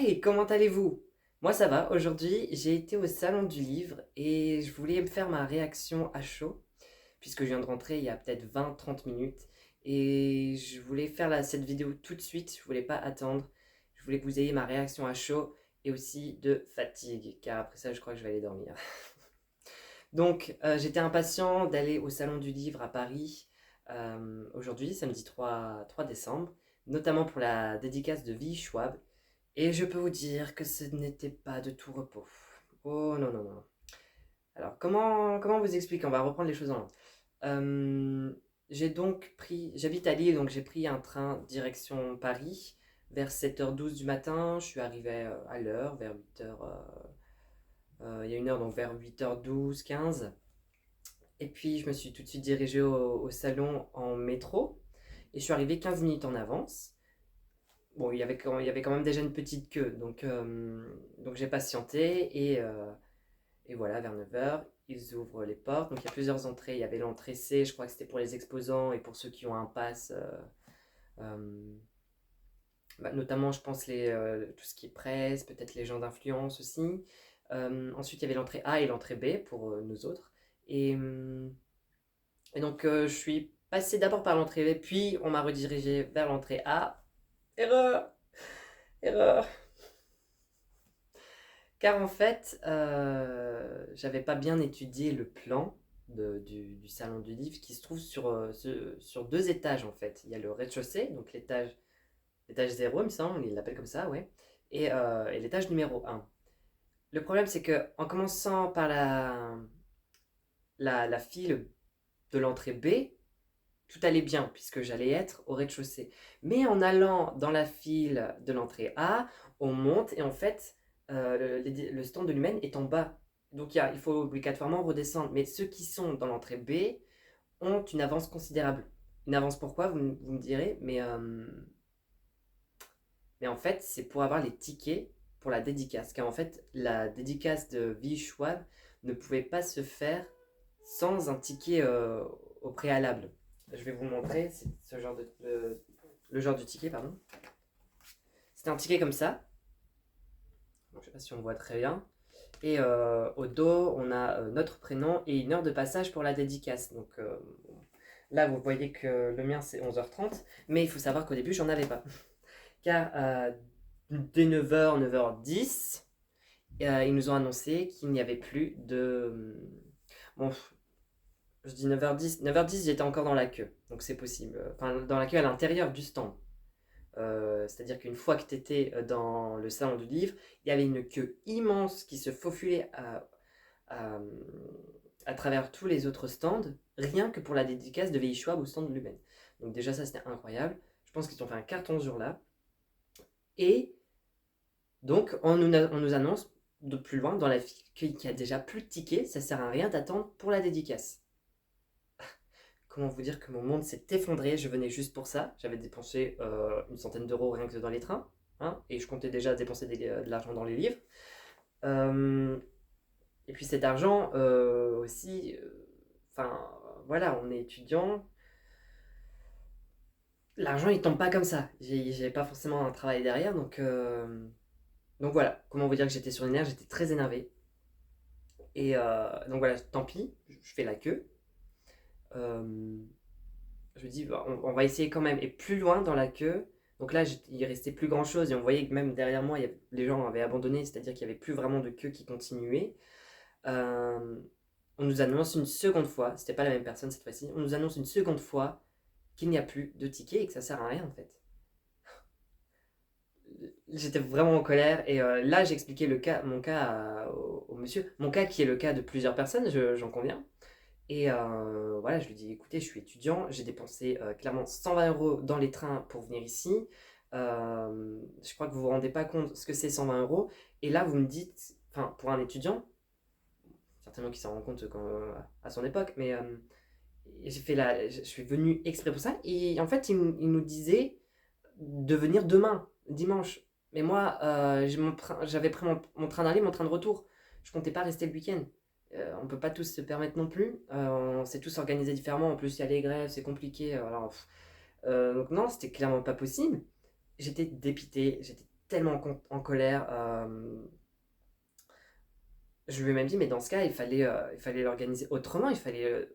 Hey, comment allez-vous? Moi ça va, aujourd'hui j'ai été au salon du livre et je voulais me faire ma réaction à chaud, puisque je viens de rentrer il y a peut-être 20-30 minutes, et je voulais faire cette vidéo tout de suite, je voulais pas attendre, je voulais que vous ayez ma réaction à chaud et aussi de fatigue, car après ça je crois que je vais aller dormir. Donc j'étais impatient d'aller au salon du livre à Paris aujourd'hui, samedi 3 décembre, notamment pour la dédicace de V. Schwab. Et je peux vous dire que ce n'était pas de tout repos. Oh non, non, non. Alors, comment vous expliquer? On va reprendre les choses en main. J'ai donc pris, j'habite à Lille, donc j'ai pris un train direction Paris vers 7h12 du matin. Je suis arrivé à l'heure, vers 8h. Il y a une heure, donc vers 8h12, 15. Et puis, je me suis tout de suite dirigé au salon en métro. Et je suis arrivé 15 minutes en avance. Bon, il y avait quand même déjà une petite queue, donc j'ai patienté et voilà, vers 9h, ils ouvrent les portes. Donc il y a plusieurs entrées. Il y avait l'entrée C, je crois que c'était pour les exposants et pour ceux qui ont un pass, euh, notamment je pense tout ce qui est presse, peut-être les gens d'influence aussi. Ensuite il y avait l'entrée A et l'entrée B pour nous autres. Et, euh, et donc je suis passé d'abord par l'entrée B, puis on m'a redirigé vers l'entrée A. Erreur! Erreur! Car en fait, j'avais pas bien étudié le plan du salon du livre qui se trouve sur deux étages en fait. Il y a le rez-de-chaussée, donc l'étage 0, il me semble, il l'appelle comme ça, ouais, et l'étage numéro 1. Le problème, c'est que en commençant par la file de l'entrée B, tout allait bien puisque j'allais être au rez-de-chaussée. Mais en allant dans la file de l'entrée A, on monte et en fait, le stand de l'humaine est en bas. Donc il faut obligatoirement redescendre. Mais ceux qui sont dans l'entrée B ont une avance considérable. Une avance pourquoi, vous me direz, mais en fait, c'est pour avoir les tickets pour la dédicace. Car en fait, la dédicace de V. Schwab ne pouvait pas se faire sans un ticket au préalable. Je vais vous montrer ce genre le genre du ticket, pardon. C'était un ticket comme ça. Donc, je ne sais pas si on voit très bien. Et au dos, on a notre prénom et une heure de passage pour la dédicace. Donc là, vous voyez que le mien, c'est 11h30. Mais il faut savoir qu'au début, j'en avais pas. Car dès 9h, 9h10, ils nous ont annoncé qu'il n'y avait plus de... Bon, je dis 9h10. 9h10, j'étais encore dans la queue. Donc c'est possible. Enfin, dans la queue à l'intérieur du stand. C'est-à-dire qu'une fois que tu étais dans le salon du livre, il y avait une queue immense qui se faufilait à, à travers tous les autres stands, rien que pour la dédicace de VI Schwab au stand de Lumen. Donc déjà ça c'était incroyable. Je pense qu'ils ont fait un carton ce jour-là. Et donc on nous annonce de plus loin dans la file qu'il y a déjà plus de tickets, ça sert à rien d'attendre pour la dédicace. Comment vous dire que mon monde s'est effondré, je venais juste pour ça. J'avais dépensé une centaine d'euros rien que dans les trains, hein, et je comptais déjà dépenser de l'argent dans les livres. Euh, et puis cet argent aussi, enfin voilà, on est étudiant, l'argent il tombe pas comme ça. J'ai pas forcément un travail derrière, donc voilà, comment vous dire que j'étais sur les nerfs, j'étais très énervé. Et donc voilà, tant pis, je fais la queue. Euh, je me dis, bah, on va essayer quand même. Et plus loin dans la queue, donc là, il restait plus grand chose et on voyait que même derrière moi, les gens avaient abandonné, c'est-à-dire qu'il n'y avait plus vraiment de queue qui continuait. Euh, on nous annonce une seconde fois, c'était pas la même personne cette fois-ci, on nous annonce une seconde fois qu'il n'y a plus de tickets et que ça sert à rien en fait. J'étais vraiment en colère et là j'ai expliqué mon cas au monsieur, mon cas qui est le cas de plusieurs personnes, j'en conviens. Et voilà, je lui dis, écoutez, je suis étudiant, j'ai dépensé clairement 120 euros dans les trains pour venir ici. Je crois que vous vous rendez pas compte ce que c'est 120 euros. Et là, vous me dites, enfin, pour un étudiant, certainement qu'il s'en rend compte à son époque, mais je suis venu exprès pour ça. Et en fait, il nous disait de venir demain, dimanche. Mais moi, j'avais pris mon train d'aller, mon train de retour. Je comptais pas rester le week-end. On peut pas tous se permettre non plus. On s'est tous organisés différemment. En plus, il y a les grèves, c'est compliqué. Donc non, c'était clairement pas possible. J'étais dépité, j'étais tellement en colère. Je lui ai même dit, mais dans ce cas, il fallait l'organiser autrement, il fallait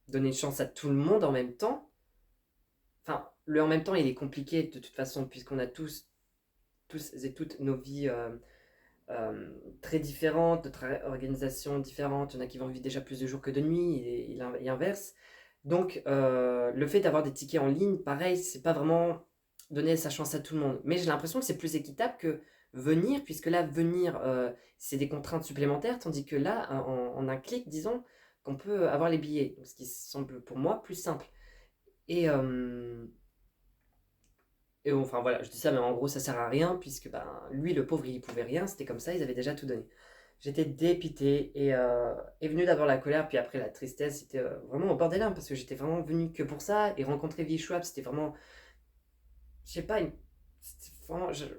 donner une chance à tout le monde en même temps. Enfin, le en même temps, il est compliqué de toute façon, puisqu'on a tous et toutes nos vies très différentes, notre organisation différente. Il y en a qui vont vivre déjà plus de jours que de nuits, et inverse. Donc, le fait d'avoir des tickets en ligne, pareil, c'est pas vraiment donner sa chance à tout le monde. Mais j'ai l'impression que c'est plus équitable que venir, puisque là, venir, c'est des contraintes supplémentaires, tandis que là, en un clic, disons, qu'on peut avoir les billets. Donc, ce qui semble pour moi plus simple. Et, enfin voilà, je dis ça, mais en gros, ça sert à rien, puisque ben, lui, le pauvre, il pouvait rien, c'était comme ça, ils avaient déjà tout donné. J'étais dépité et est venu d'abord la colère, puis après la tristesse. C'était vraiment au bord des larmes parce que j'étais vraiment venu que pour ça. Et rencontrer V. Schwab, c'était vraiment, je sais pas,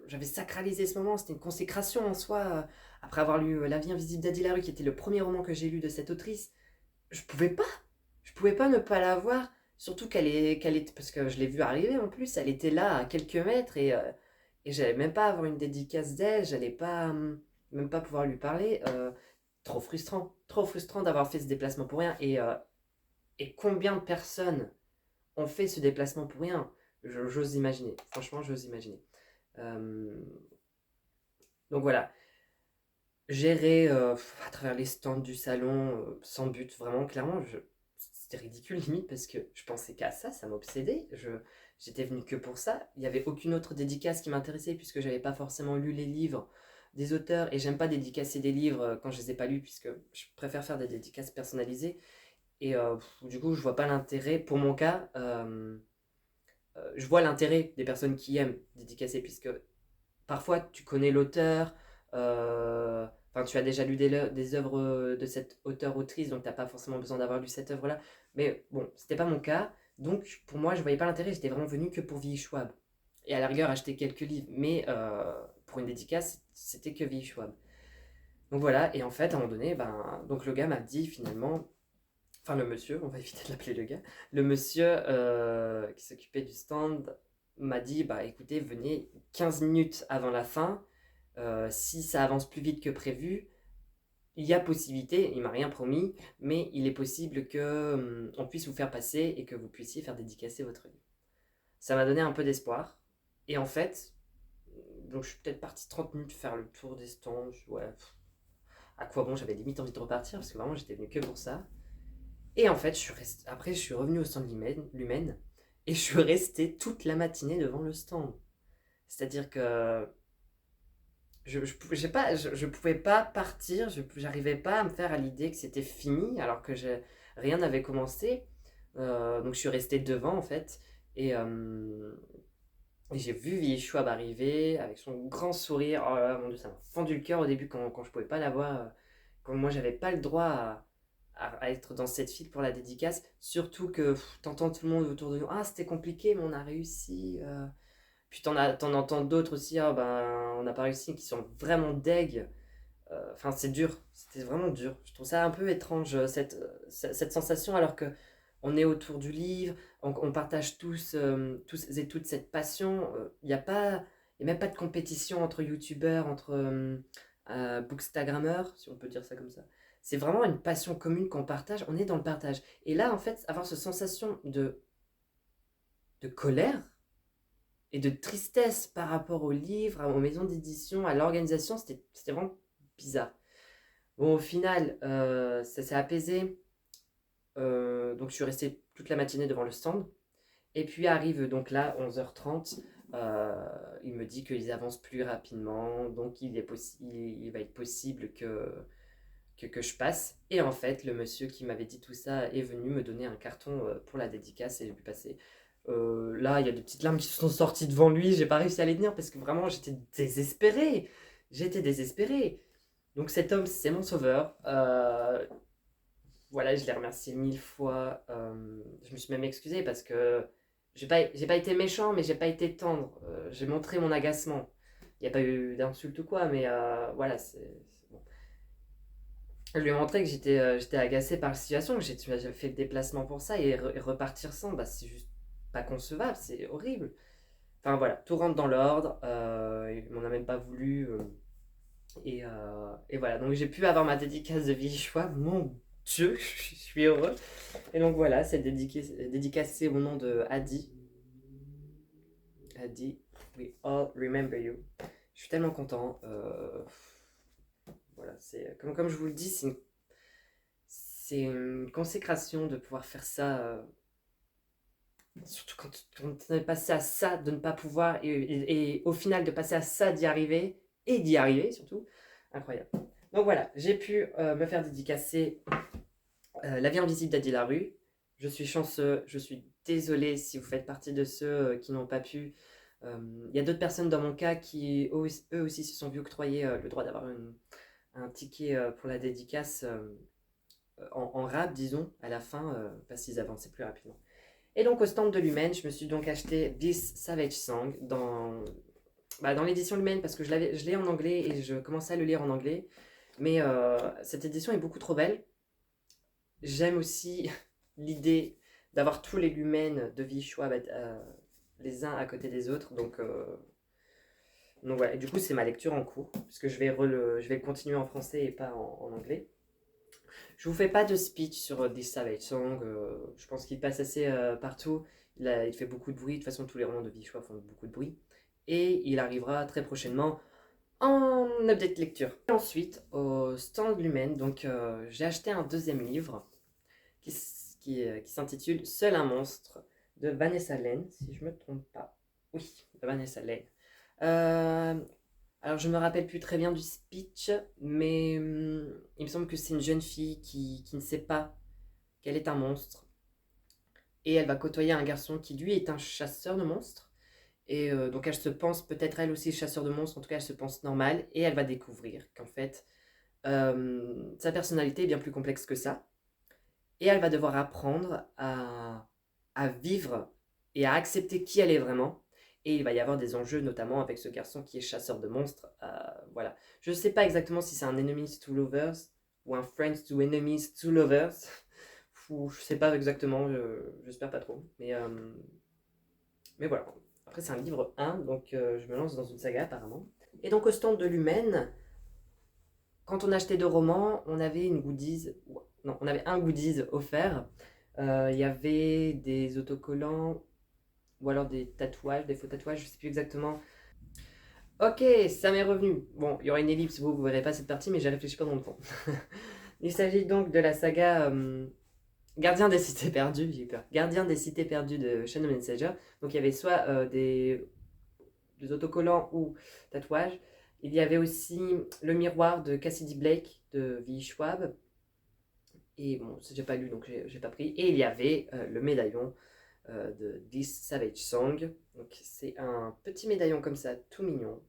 j'avais sacralisé ce moment. C'était une consécration en soi. Après avoir lu La vie invisible d'Adi Larue, qui était le premier roman que j'ai lu de cette autrice, je pouvais pas. Je pouvais pas ne pas la voir. Surtout qu'elle est, parce que je l'ai vue arriver en plus, elle était là à quelques mètres et j'allais même pas avoir une dédicace d'elle, j'allais pas, même pas pouvoir lui parler. Trop frustrant d'avoir fait ce déplacement pour rien. Et combien de personnes ont fait ce déplacement pour rien? J'ose imaginer, franchement, j'ose imaginer. Euh, donc voilà, gérer à travers les stands du salon sans but, vraiment, clairement, c'était ridicule limite parce que je pensais qu'à ça, ça m'obsédait. J'étais venu que pour ça. Il n'y avait aucune autre dédicace qui m'intéressait puisque j'avais pas forcément lu les livres des auteurs et j'aime pas dédicacer des livres quand je les ai pas lus puisque je préfère faire des dédicaces personnalisées. Et du coup, je vois pas l'intérêt, pour mon cas, je vois l'intérêt des personnes qui aiment dédicacer puisque parfois tu connais l'auteur, enfin tu as déjà lu des œuvres de cette auteur-autrice, donc tu n'as pas forcément besoin d'avoir lu cette œuvre-là. Mais bon, c'était pas mon cas, donc pour moi je voyais pas l'intérêt, j'étais vraiment venu que pour V. Schwab. Et à la rigueur acheter quelques livres, mais pour une dédicace, c'était que V. Schwab. Donc voilà, et en fait à un moment donné, ben, donc le gars m'a dit finalement, enfin le monsieur, on va éviter de l'appeler le gars, le monsieur qui s'occupait du stand m'a dit, bah écoutez, venez 15 minutes avant la fin, si ça avance plus vite que prévu, il y a possibilité, il m'a rien promis, mais il est possible que on puisse vous faire passer et que vous puissiez faire dédicacer votre livre. Ça m'a donné un peu d'espoir, et en fait, donc je suis peut-être parti 30 minutes faire le tour des stands, ouais, à quoi bon, j'avais limite envie de repartir, parce que vraiment j'étais venu que pour ça. Et en fait, après, je suis revenu au stand Lumen et je suis resté toute la matinée devant le stand. C'est-à-dire que je pouvais pas partir, j'arrivais pas à me faire à l'idée que c'était fini alors que rien n'avait commencé. Donc je suis resté devant en fait et, j'ai vu Vieille Schwab arriver avec son grand sourire. Oh là là, mon Dieu, ça m'a fendu le cœur au début quand je pouvais pas la voir. Quand moi j'avais pas le droit à être dans cette file pour la dédicace. Surtout que t'entends tout le monde autour de nous. Ah, c'était compliqué, mais on a réussi. Puis t'en entends d'autres aussi. Ah, ben, on n'a pas réussi, qui sont vraiment deg. Enfin, c'est dur. C'était vraiment dur. Je trouve ça un peu étrange, cette sensation, alors que on est autour du livre, on partage tous et toutes cette passion. Il n'y a pas, y a même pas de compétition entre youtubeurs, entre bookstagrammeurs, si on peut dire ça comme ça. C'est vraiment une passion commune qu'on partage, on est dans le partage. Et là, en fait, avoir cette sensation de colère et de tristesse par rapport au livre, aux maisons d'édition, à l'organisation, c'était vraiment bizarre. Bon, au final, ça s'est apaisé. Donc, je suis resté toute la matinée devant le stand. Et puis arrive donc là, 11h30. Il me dit qu'ils avancent plus rapidement. Donc, il va être possible que je passe. Et en fait, le monsieur qui m'avait dit tout ça est venu me donner un carton pour la dédicace et j'ai pu passer. Là, il y a des petites larmes qui se sont sorties devant lui. J'ai pas réussi à les tenir parce que vraiment, j'étais désespéré. J'étais désespéré. Donc cet homme, c'est mon sauveur. Voilà, je l'ai remercié 1000 fois. Je me suis même excusé parce que j'ai pas été méchant, mais j'ai pas été tendre. J'ai montré mon agacement. Il n'y a pas eu d'insulte ou quoi, mais voilà, bon. Je lui ai montré que j'étais agacé par la situation, que j'avais fait le déplacement pour ça et repartir sans, bah, c'est juste pas concevable, c'est horrible. Enfin voilà, tout rentre dans l'ordre. Il m'en a même pas voulu. Et voilà, donc j'ai pu avoir ma dédicace de Vichyssoise. Mon Dieu, je suis heureux. Et donc voilà, cette dédicace c'est au nom de Adi. Adi, we all remember you. Je suis tellement content. Voilà, c'est comme je vous le dis, c'est une consécration de pouvoir faire ça. Surtout quand on est passé à ça, de ne pas pouvoir, et au final de passer à ça, d'y arriver, et d'y arriver surtout. Incroyable. Donc voilà, j'ai pu me faire dédicacer La vie invisible d'Adi Larue. Je suis chanceux, je suis désolée si vous faites partie de ceux qui n'ont pas pu. Il y a d'autres personnes dans mon cas qui eux aussi se sont vu octroyer le droit d'avoir un ticket pour la dédicace en rap, disons, à la fin, parce qu'ils avançaient plus rapidement. Et donc au stand de Lumen, je me suis donc acheté This Savage Song dans l'édition Lumen parce que je l'ai en anglais et je commençais à le lire en anglais. Mais cette édition est beaucoup trop belle. J'aime aussi l'idée d'avoir tous les Lumen de Vichyssoise les uns à côté des autres. Donc voilà, et du coup c'est ma lecture en cours puisque je vais le continuer en français et pas en anglais. Je vous fais pas de speech sur This Savage Song. Je pense qu'il passe assez partout. Il fait beaucoup de bruit. De toute façon, tous les romans de Vichyssoise font beaucoup de bruit. Et il arrivera très prochainement en update lecture. Et ensuite, au stand Lumen, donc j'ai acheté un deuxième livre qui s'intitule Seul un monstre de Vanessa Lane, si je me trompe pas. Oui, de Vanessa Lane. Alors je me rappelle plus très bien du speech, mais il me semble que c'est une jeune fille qui ne sait pas qu'elle est un monstre. Et elle va côtoyer un garçon qui lui est un chasseur de monstres. Et donc elle se pense peut-être elle aussi chasseur de monstres, en tout cas elle se pense normale. Et elle va découvrir qu'en fait sa personnalité est bien plus complexe que ça. Et elle va devoir apprendre à vivre et à accepter qui elle est vraiment. Et il va y avoir des enjeux, notamment avec ce garçon qui est chasseur de monstres. Voilà. Je ne sais pas exactement si c'est un Enemies to Lovers ou un Friends to Enemies to Lovers. Je ne sais pas exactement, j'espère pas trop. Mais voilà. Après, c'est un livre 1, donc je me lance dans une saga apparemment. Et donc, au stand de Lumen, quand on achetait 2 romans, on avait une goodies. Non, on avait un goodies offert. Il y avait des autocollants ou alors des tatouages, des faux tatouages, je sais plus exactement. Ok, ça m'est revenu. Bon, il y aura une ellipse, vous verrez pas cette partie, mais j'ai réfléchi pendant longtemps. Il s'agit donc de la saga Gardien des cités perdues, j'ai eu peur. Gardien des cités perdues de Shadow Messenger. Donc il y avait soit des autocollants ou tatouages. Il y avait aussi le miroir de Cassidy Blake de V. Schwab. Et bon, j'ai pas lu donc j'ai pas pris. Et il y avait le médaillon de This Savage Song. Donc c'est un petit médaillon comme ça, tout mignon.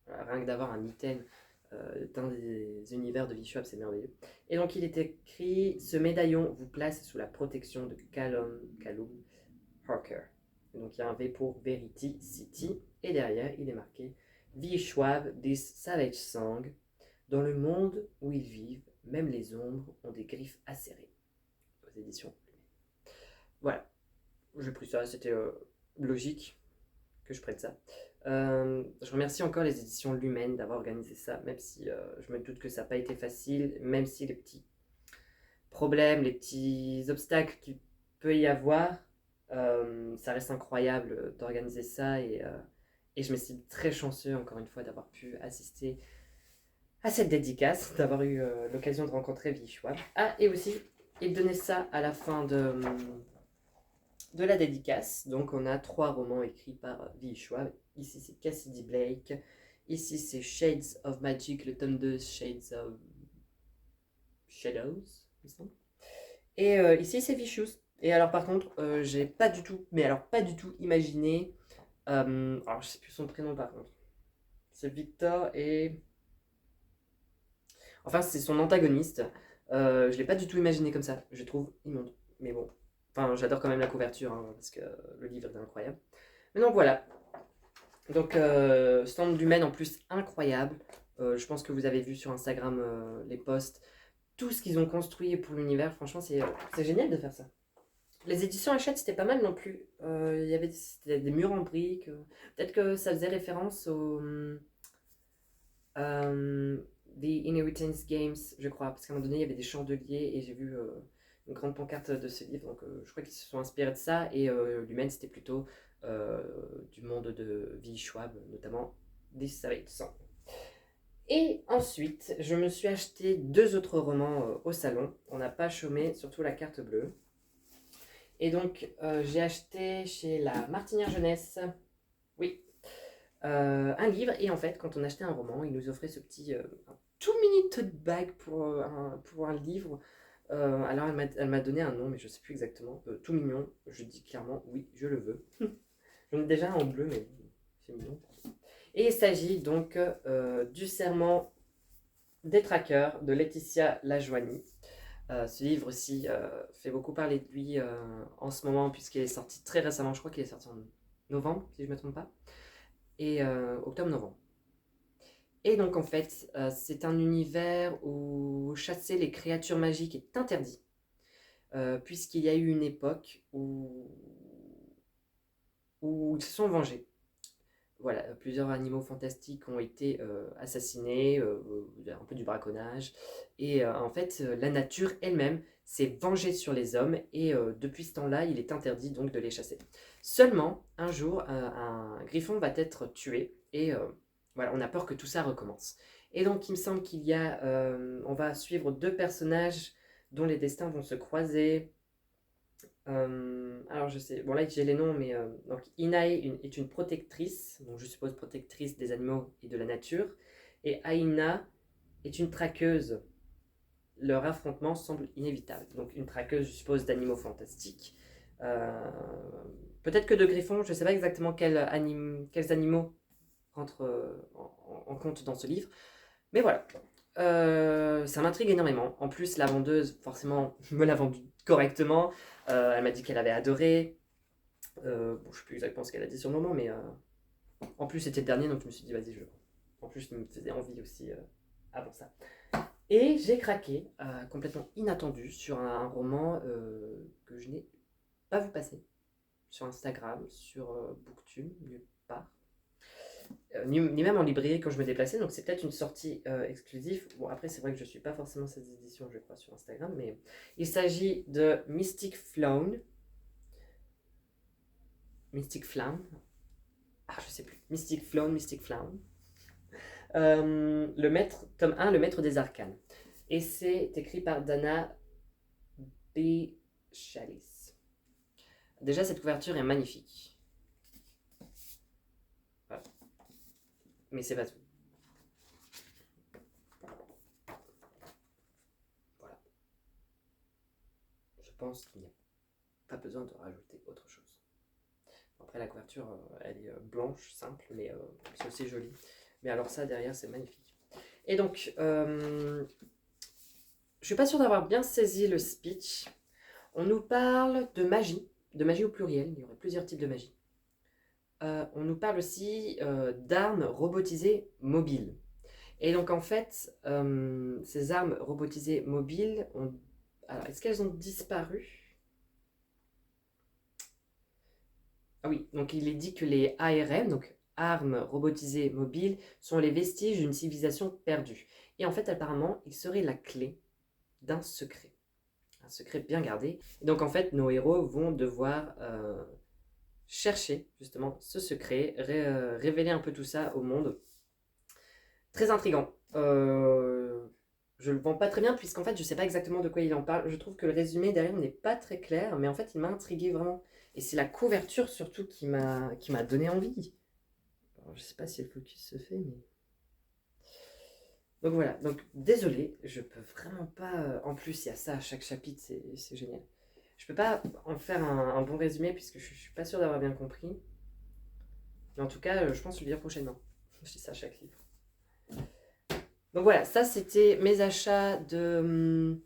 Voilà, rien que d'avoir un item d'un des univers de Vishwab, c'est merveilleux. Et donc il est écrit: ce médaillon vous place sous la protection de Callum Harker. Et donc il y a un V pour Verity City. Et derrière, il est marqué Vishwab, This Savage Song. Dans le monde où ils vivent, même les ombres ont des griffes acérées. Aux éditions. Voilà. J'ai pris ça, c'était logique que je prenne ça. Je remercie encore les éditions Lumen d'avoir organisé ça, même si je me doute que ça n'a pas été facile, même si les petits problèmes, les petits obstacles qu'il peut y avoir, ça reste incroyable d'organiser ça et je me suis très chanceux encore une fois d'avoir pu assister à cette dédicace, d'avoir eu l'occasion de rencontrer Vichyssoise. Ah, et aussi, il donnait ça à la fin de la dédicace. Donc on a 3 romans écrits par Vichyssoise. Ici c'est Cassidy Blake. Ici c'est Shades of Magic, le tome 2 Shades of Shadows, il me semble. Et ici c'est Vicious. Et alors par contre, j'ai pas du tout, mais alors pas du tout imaginé. Alors je sais plus son prénom par contre. C'est Victor et. Enfin c'est son antagoniste. Je l'ai pas du tout imaginé comme ça. Je trouve immonde. Mais bon. Enfin j'adore quand même la couverture hein, parce que le livre est incroyable. Mais donc voilà. Donc stand du Maine en plus incroyable. Je pense que vous avez vu sur Instagram les posts. Tout ce qu'ils ont construit pour l'univers. Franchement c'est génial de faire ça. Les éditions Hachette, c'était pas mal non plus. Il y avait c'était des murs en briques. Peut-être que ça faisait référence au euh, The Inheritance Games, je crois. Parce qu'à un moment donné, il y avait des chandeliers et j'ai vu une grande pancarte de ce livre. Donc je crois qu'ils se sont inspirés de ça. Et l'humaine, c'était plutôt euh, du monde de Vie Schwab, notamment This Savage. Et ensuite, je me suis acheté deux autres romans au salon. On n'a pas chômé, surtout la carte bleue. Et donc, j'ai acheté chez la Martinière Jeunesse, oui, un livre. Et en fait, quand on achetait un roman, ils nous offraient ce petit un tout mini tote bag pour un livre. Alors, elle m'a donné un nom, mais je ne sais plus exactement. Tout mignon. Je dis clairement, oui, je le veux. J'en ai déjà un en bleu, mais c'est mignon. Et il s'agit donc du Serment des traqueurs de Laetitia Lajoigny. Ce livre aussi fait beaucoup parler de lui en ce moment, puisqu'il est sorti très récemment. Je crois qu'il est sorti en novembre, si je ne me trompe pas, et octobre-novembre. Et donc en fait, c'est un univers où chasser les créatures magiques est interdit, puisqu'il y a eu une époque où ils se sont vengés. Voilà, plusieurs animaux fantastiques ont été assassinés, un peu du braconnage. Et en fait, la nature elle-même s'est vengée sur les hommes et depuis ce temps-là, il est interdit donc de les chasser. Seulement, un jour, un griffon va être tué et voilà, on a peur que tout ça recommence. Et donc, il me semble on va suivre deux personnages dont les destins vont se croiser. Alors je sais, bon là j'ai les noms, mais donc Inae est une protectrice, donc je suppose protectrice des animaux et de la nature, et Aina est une traqueuse. Leur affrontement semble inévitable. Donc une traqueuse, je suppose, d'animaux fantastiques. Euh, Peut-être que de griffons, je ne sais pas exactement quels animaux rentrent en compte dans ce livre, mais voilà. Ça m'intrigue énormément. En plus, la vendeuse, forcément, me l'a vendu correctement. Elle m'a dit qu'elle avait adoré. Bon, je sais plus exactement ce qu'elle a dit sur le moment, mais en plus, c'était le dernier, donc je me suis dit, vas-y, je. En plus, il me faisait envie aussi avant ça. Et j'ai craqué, complètement inattendu, sur un roman que je n'ai pas vu passer. Sur Instagram, sur Booktube, nulle part. Ni même en librairie quand je me déplaçais, donc c'est peut-être une sortie exclusive. Bon, après, c'est vrai que je ne suis pas forcément cette édition, je crois, sur Instagram, mais il s'agit de Mystic Flown. Mystic Flamme. Ah, je sais plus. Mystic Flown, Mystic Flamme. Tome 1, Le Maître des Arcanes. Et c'est écrit par Dana B. Chalice. Déjà, cette couverture est magnifique. Voilà. Mais c'est pas tout. Voilà. Je pense qu'il n'y a pas besoin de rajouter autre chose. Après, la couverture, elle est blanche, simple, mais c'est aussi joli. Mais alors ça, derrière, c'est magnifique. Et donc, je suis pas sûre d'avoir bien saisi le speech. On nous parle de magie au pluriel, il y aurait plusieurs types de magie. On nous parle aussi d'armes robotisées mobiles. Et donc en fait, ces armes robotisées mobiles, alors est-ce qu'elles ont disparu? Ah oui, donc il est dit que les ARM, donc armes robotisées mobiles, sont les vestiges d'une civilisation perdue. Et en fait, apparemment, ils seraient la clé d'un secret. Un secret bien gardé. Et donc en fait, nos héros vont devoir chercher justement ce secret, révéler un peu tout ça au monde. Très intriguant. Je le vends pas très bien puisqu'en fait je sais pas exactement de quoi il en parle. Je trouve que le résumé derrière n'est pas très clair, mais en fait il m'a intrigué vraiment. Et c'est la couverture surtout qui m'a donné envie. Alors, je sais pas si le focus se fait, mais. Donc voilà, donc désolé, je peux vraiment pas. En plus, il y a ça à chaque chapitre, c'est génial. Je peux pas en faire un bon résumé puisque je suis pas sûre d'avoir bien compris. Mais en tout cas, je pense le lire prochainement. Je dis ça à chaque livre. Donc voilà, ça c'était mes achats du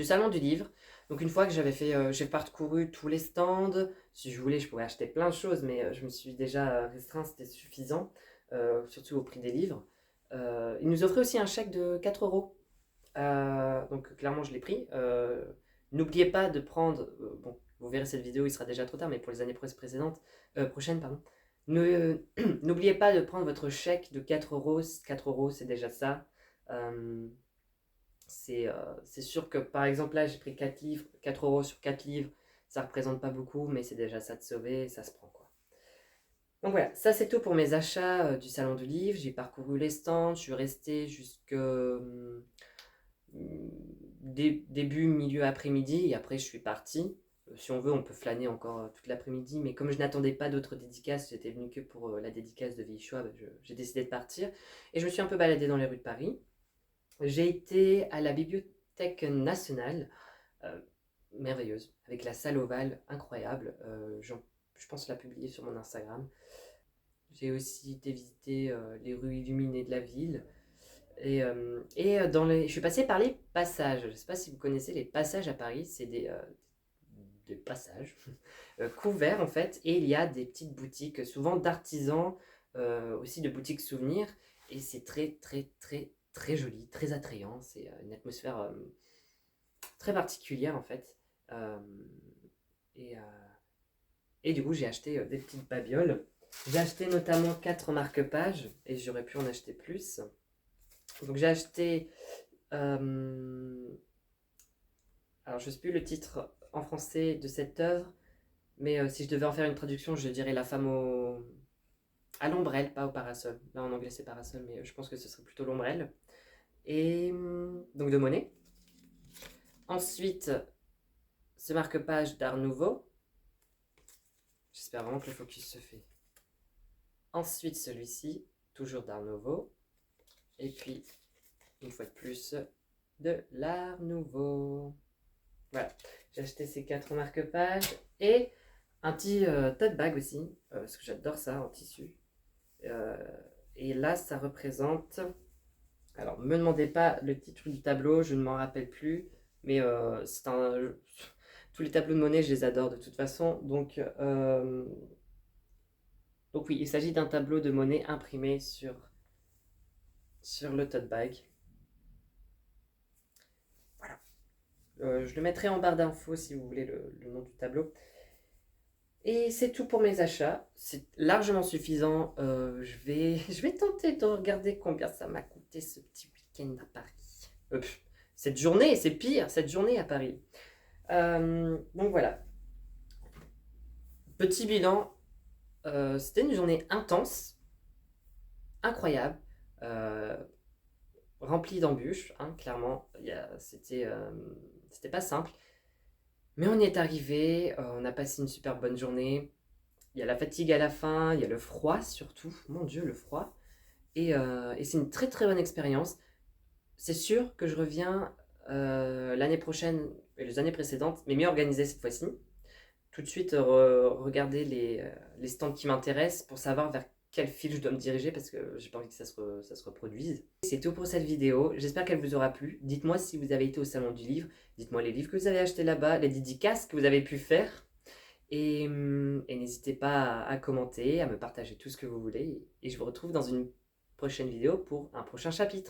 salon du livre. Donc une fois que j'ai parcouru tous les stands, si je voulais, je pouvais acheter plein de choses, mais je me suis déjà restreint, c'était suffisant, surtout au prix des livres. Ils nous offraient aussi un chèque de 4 euros. Donc clairement, je l'ai pris. N'oubliez pas de prendre, bon, vous verrez cette vidéo, il sera déjà trop tard, mais pour les années prochaines, pardon. N'oubliez pas de prendre votre chèque de 4 euros. 4 euros, c'est déjà ça. Euh, c'est sûr que par exemple là j'ai pris 4 livres, 4 euros sur 4 livres, ça représente pas beaucoup, mais c'est déjà ça de sauver, ça se prend quoi. Donc voilà, ça c'est tout pour mes achats du salon du livre. J'ai parcouru les stands, je suis restée jusque début, milieu après-midi et après je suis partie. Si on veut, on peut flâner encore toute l'après-midi, mais comme je n'attendais pas d'autres dédicaces, j'étais venue que pour la dédicace de Vichois, j'ai décidé de partir et je me suis un peu baladée dans les rues de Paris. J'ai été à la Bibliothèque nationale, euh, merveilleuse, avec la salle ovale incroyable. Je pense la publier sur mon Instagram. J'ai aussi été visiter les rues illuminées de la ville. Je suis passée par les passages. Je ne sais pas si vous connaissez les passages à Paris. C'est des passages couverts en fait. Et il y a des petites boutiques, souvent d'artisans, aussi de boutiques souvenirs. Et c'est très très très très joli, très attrayant. C'est une atmosphère très particulière en fait. Euh, et, euh, et du coup, j'ai acheté des petites babioles. J'ai acheté notamment 4 marque-pages et j'aurais pu en acheter plus. Donc j'ai acheté. Alors je ne sais plus le titre en français de cette œuvre, mais si je devais en faire une traduction, je dirais La femme à l'ombrelle, pas au parasol. Là en anglais c'est parasol, mais je pense que ce serait plutôt l'ombrelle. Et donc de Monet. Ensuite, ce marque-page d'Art Nouveau. J'espère vraiment que le focus se fait. Ensuite celui-ci, toujours d'Art Nouveau. Et puis, une fois de plus, de l'Art Nouveau. Voilà, j'ai acheté ces 4 marque-pages et un petit tote bag aussi, parce que j'adore ça en tissu. Et là, ça représente. Alors, ne me demandez pas le titre du tableau, je ne m'en rappelle plus, mais c'est un. Tous les tableaux de Monet, je les adore de toute façon. Donc oui, il s'agit d'un tableau de Monet imprimé sur le tote bag. Voilà. Je le mettrai en barre d'infos si vous voulez le nom du tableau. Et c'est tout pour mes achats. C'est largement suffisant. Je vais tenter de regarder combien ça m'a coûté ce petit week-end à Paris. Cette journée, c'est pire, cette journée à Paris. Donc voilà. Petit bilan. C'était une journée intense, incroyable, remplie d'embûches, hein, clairement. C'était pas simple. Mais on y est arrivé, on a passé une super bonne journée. Il y a la fatigue à la fin, il y a le froid surtout. Mon Dieu, le froid. Et c'est une très très bonne expérience. C'est sûr que je reviens l'année prochaine et les années précédentes, mais mieux organisé cette fois-ci. Tout de suite, regarder les stands qui m'intéressent pour savoir vers quel fil je dois me diriger parce que j'ai pas envie que ça se reproduise. C'est tout pour cette vidéo. J'espère qu'elle vous aura plu. Dites-moi si vous avez été au salon du livre. Dites-moi les livres que vous avez achetés là-bas, les dédicaces que vous avez pu faire. Et n'hésitez pas à commenter, à me partager tout ce que vous voulez. Et je vous retrouve dans une prochaine vidéo pour un prochain chapitre.